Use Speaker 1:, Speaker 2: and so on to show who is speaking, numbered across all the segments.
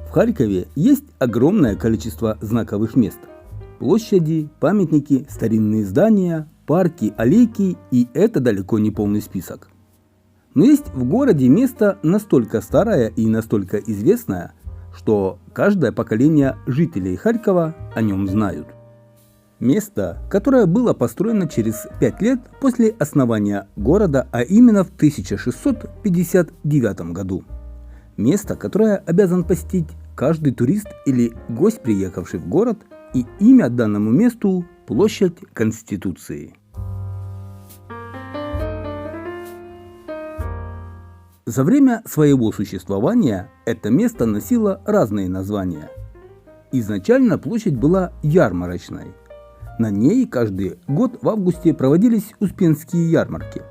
Speaker 1: В Харькове есть огромное количество знаковых мест. Площади, памятники, старинные здания, парки, аллейки, и это далеко не полный список. Но есть в городе место настолько старое и настолько известное, что каждое поколение жителей Харькова о нем знают. Место, которое было построено через 5 лет после основания города, а именно в 1659 году. Место, которое обязан посетить каждый турист или гость, приехавший в город, и имя данному месту – Площадь Конституции. За время своего существования это место носило разные названия. Изначально площадь была ярмарочной. На ней каждый год в августе проводились Успенские ярмарки.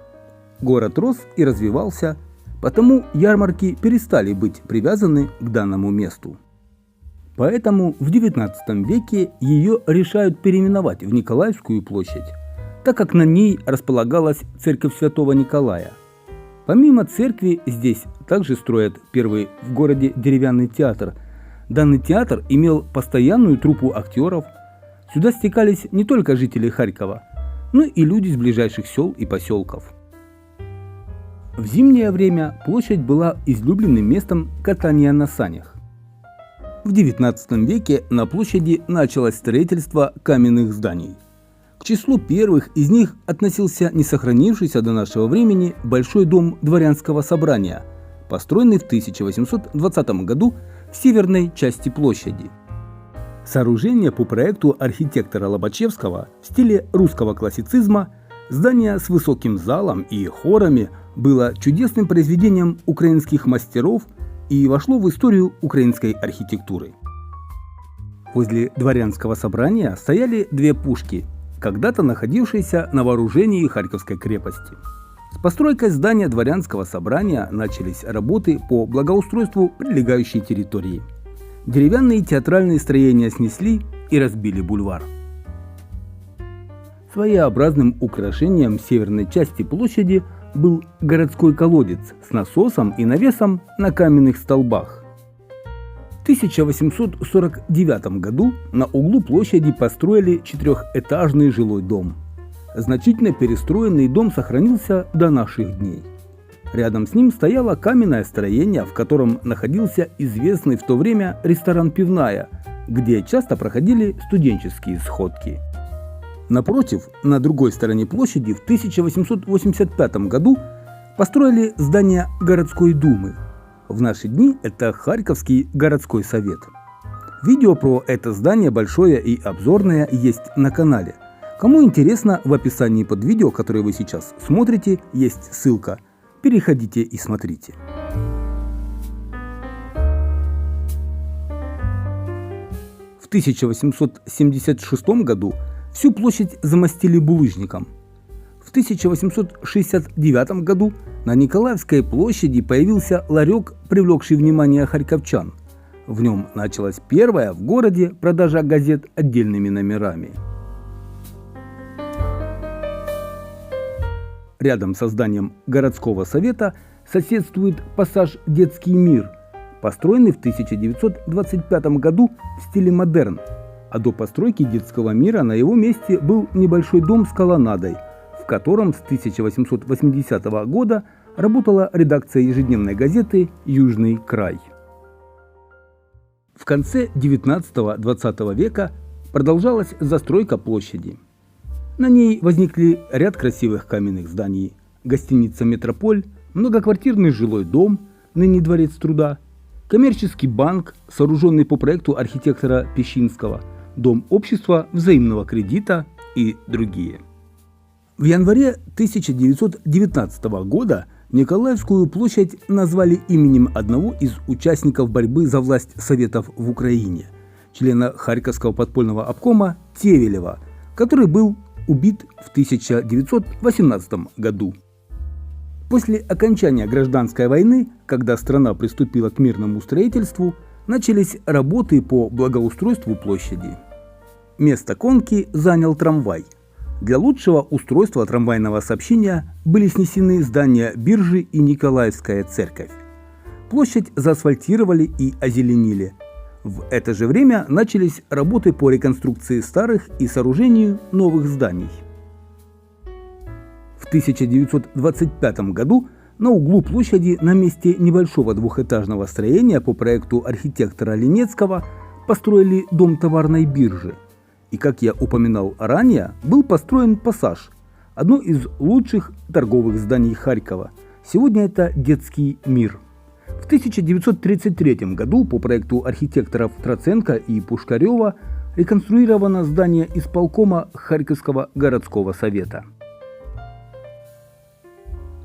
Speaker 1: Город рос и развивался, потому ярмарки перестали быть привязаны к данному месту. Поэтому в XIX веке ее решают переименовать в Николаевскую площадь, так как на ней располагалась церковь Святого Николая. Помимо церкви здесь также строят первый в городе деревянный театр. Данный театр имел постоянную труппу актеров. Сюда стекались не только жители Харькова, но и люди из ближайших сел и поселков. В зимнее время площадь была излюбленным местом катания на санях. В XIX веке на площади началось строительство каменных зданий. К числу первых из них относился не сохранившийся до нашего времени Большой дом дворянского собрания, построенный в 1820 году в северной части площади. Сооружение по проекту архитектора Лобачевского в стиле русского классицизма, здание с высоким залом и хорами было чудесным произведением украинских мастеров и вошло в историю украинской архитектуры. Возле дворянского собрания стояли две пушки, когда-то находившиеся на вооружении Харьковской крепости. С постройкой здания дворянского собрания начались работы по благоустройству прилегающей территории. Деревянные театральные строения снесли и разбили бульвар. Своеобразным украшением северной части площади был городской колодец с насосом и навесом на каменных столбах. В 1849 году на углу площади построили четырехэтажный жилой дом. Значительно перестроенный дом сохранился до наших дней. Рядом с ним стояло каменное строение, в котором находился известный в то время ресторан «Пивная», где часто проходили студенческие сходки. Напротив, на другой стороне площади в 1885 году построили здание городской думы. В наши дни это Харьковский городской совет. Видео про это здание большое и обзорное есть на канале. Кому интересно, в описании под видео, которое вы сейчас смотрите, есть ссылка. Переходите и смотрите. В 1876 году всю площадь замостили булыжником. В 1869 году на Николаевской площади появился ларек, привлекший внимание харьковчан. В нем началась первая в городе продажа газет отдельными номерами. Рядом со зданием городского совета соседствует пассаж «Детский мир», построенный в 1925 году в стиле модерн. А до постройки детского мира на его месте был небольшой дом с колоннадой, в котором с 1880 года работала редакция ежедневной газеты «Южный край». В конце 19-20 века продолжалась застройка площади. На ней возникли ряд красивых каменных зданий: гостиница «Метрополь», многоквартирный жилой дом, ныне Дворец труда, коммерческий банк, сооруженный по проекту архитектора Пещинского, Дом общества взаимного кредита и другие. В январе 1919 года Николаевскую площадь назвали именем одного из участников борьбы за власть Советов в Украине, члена Харьковского подпольного обкома Тевелева, который был убит в 1918 году. После окончания гражданской войны, когда страна приступила к мирному строительству, начались работы по благоустройству площади. Место конки занял трамвай. Для лучшего устройства трамвайного сообщения были снесены здания биржи и Николаевская церковь. Площадь заасфальтировали и озеленили. В это же время начались работы по реконструкции старых и сооружению новых зданий. В 1925 году на углу площади на месте небольшого двухэтажного строения по проекту архитектора Ленецкого построили дом товарной биржи. И, как я упоминал ранее, был построен «Пассаж», одно из лучших торговых зданий Харькова. Сегодня это детский мир. В 1933 году по проекту архитекторов Троценко и Пушкарева реконструировано здание исполкома Харьковского городского совета.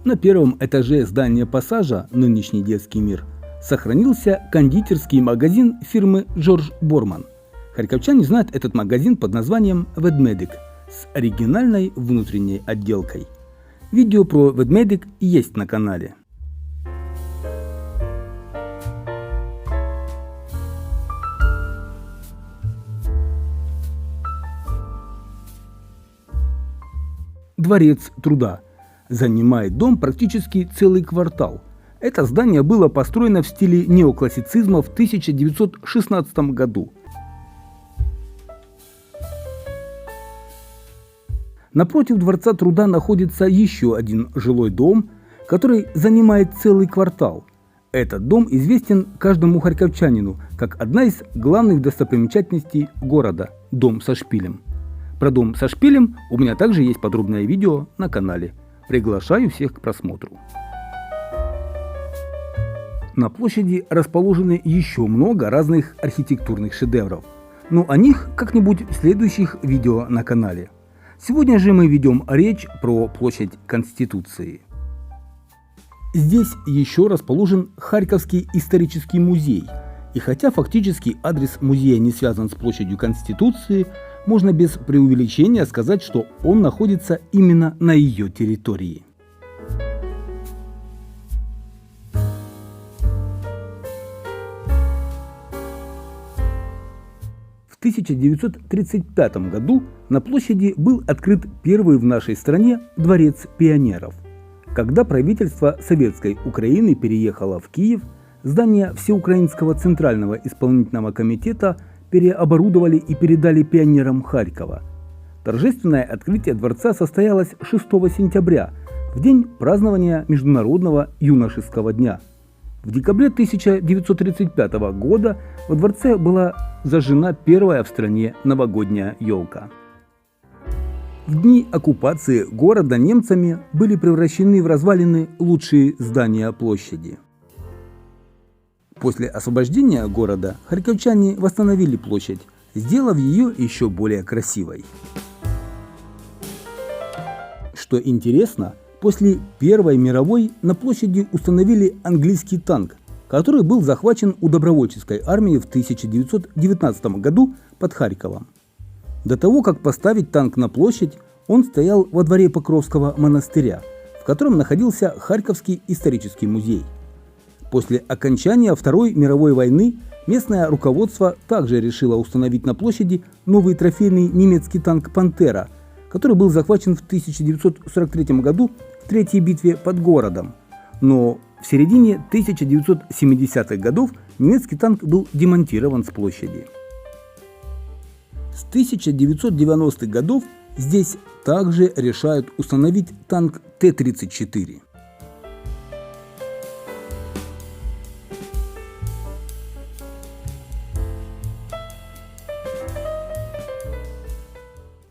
Speaker 1: На первом этаже здания «Пассажа», нынешний детский мир, сохранился кондитерский магазин фирмы «Джордж Борман». Харьковчане знают этот магазин под названием «Ведмедик» с оригинальной внутренней отделкой. Видео про «Ведмедик» есть на канале. Дворец труда. Занимает дом практически целый квартал. Это здание было построено в стиле неоклассицизма в 1916 году. Напротив Дворца труда находится еще один жилой дом, который занимает целый квартал. Этот дом известен каждому харьковчанину как одна из главных достопримечательностей города – дом со шпилем. Про дом со шпилем у меня также есть подробное видео на канале. Приглашаю всех к просмотру. На площади расположены еще много разных архитектурных шедевров, но о них как-нибудь в следующих видео на канале. Сегодня же мы ведем речь про площадь Конституции. Здесь еще расположен Харьковский исторический музей, и хотя фактически адрес музея не связан с площадью Конституции, можно без преувеличения сказать, что он находится именно на ее территории. В 1935 году на площади был открыт первый в нашей стране Дворец пионеров. Когда правительство Советской Украины переехало в Киев, здание Всеукраинского Центрального исполнительного комитета переоборудовали и передали пионерам Харькова. Торжественное открытие дворца состоялось 6 сентября, в день празднования Международного юношеского дня. В декабре 1935 года во дворце была зажжена первая в стране новогодняя елка. В дни оккупации города немцами были превращены в развалины лучшие здания площади. После освобождения города харьковчане восстановили площадь, сделав ее еще более красивой. Что интересно, после Первой мировой на площади установили английский танк, который был захвачен у добровольческой армии в 1919 году под Харьковом. До того, как поставить танк на площадь, он стоял во дворе Покровского монастыря, в котором находился Харьковский исторический музей. После окончания Второй мировой войны местное руководство также решило установить на площади новый трофейный немецкий танк «Пантера», который был захвачен в 1943 году в Третьей битве под городом. Но в середине 1970-х годов немецкий танк был демонтирован с площади. С 1990-х годов здесь также решают установить танк Т-34.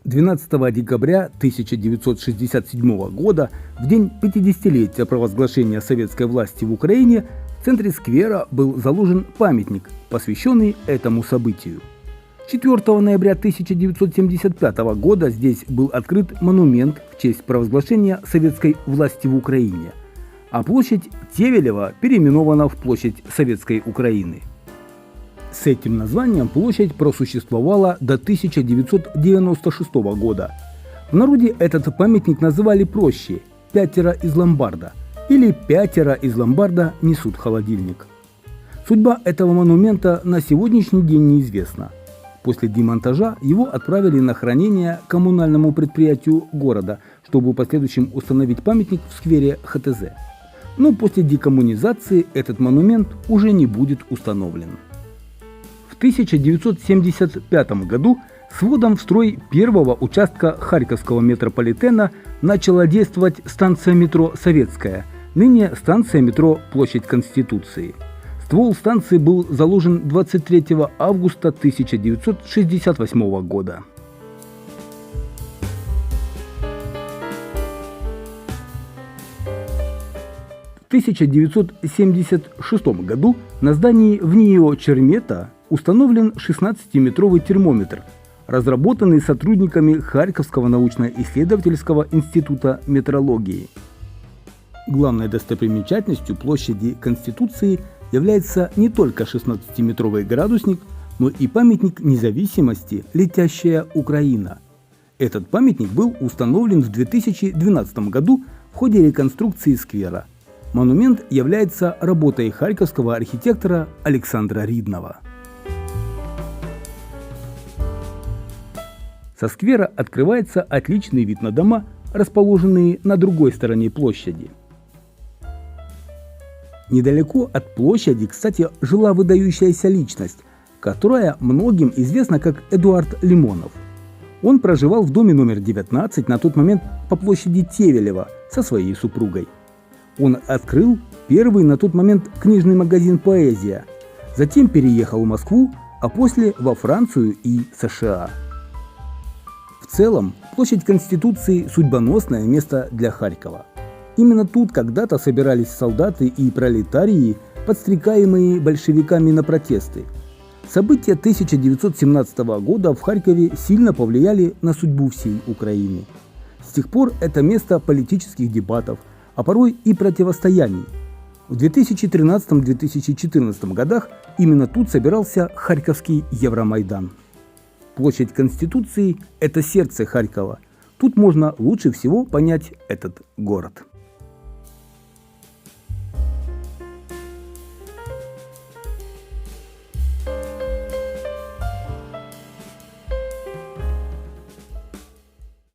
Speaker 1: «12 декабря 1967 года, в день 50-летия провозглашения советской власти в Украине, в центре сквера был заложен памятник, посвященный этому событию. 4 ноября 1975 года здесь был открыт монумент в честь провозглашения советской власти в Украине, а площадь Тевелева переименована в площадь Советской Украины. С этим названием площадь просуществовала до 1996 года. В народе этот памятник называли проще «Пятеро из ломбарда» или «Пятеро из ломбарда несут холодильник». Судьба этого монумента на сегодняшний день неизвестна. После демонтажа его отправили на хранение коммунальному предприятию города, чтобы в последующем установить памятник в сквере ХТЗ. Но после декоммунизации этот монумент уже не будет установлен. В 1975 году сводом в строй первого участка Харьковского метрополитена начала действовать станция метро «Советская», ныне станция метро «Площадь Конституции». Ствол станции был заложен 23 августа 1968 года. В 1976 году на здании ВНИИО Чермета установлен 16-метровый термометр, разработанный сотрудниками Харьковского научно-исследовательского института метрологии. Главной достопримечательностью площади Конституции является не только 16-метровый градусник, но и памятник независимости «Летящая Украина». Этот памятник был установлен в 2012 году в ходе реконструкции сквера. Монумент является работой харьковского архитектора Александра Ридного. Со сквера открывается отличный вид на дома, расположенные на другой стороне площади. Недалеко от площади, кстати, жила выдающаяся личность, которая многим известна как Эдуард Лимонов. Он проживал в доме номер 19 на тот момент по площади Тевелева со своей супругой. Он открыл первый на тот момент книжный магазин «Поэзия», затем переехал в Москву, а после во Францию и США. В целом, площадь Конституции – судьбоносное место для Харькова. Именно тут когда-то собирались солдаты и пролетарии, подстрекаемые большевиками на протесты. События 1917 года в Харькове сильно повлияли на судьбу всей Украины. С тех пор это место политических дебатов, а порой и противостояний. В 2013-2014 годах именно тут собирался Харьковский Евромайдан. Площадь Конституции – это сердце Харькова. Тут можно лучше всего понять этот город.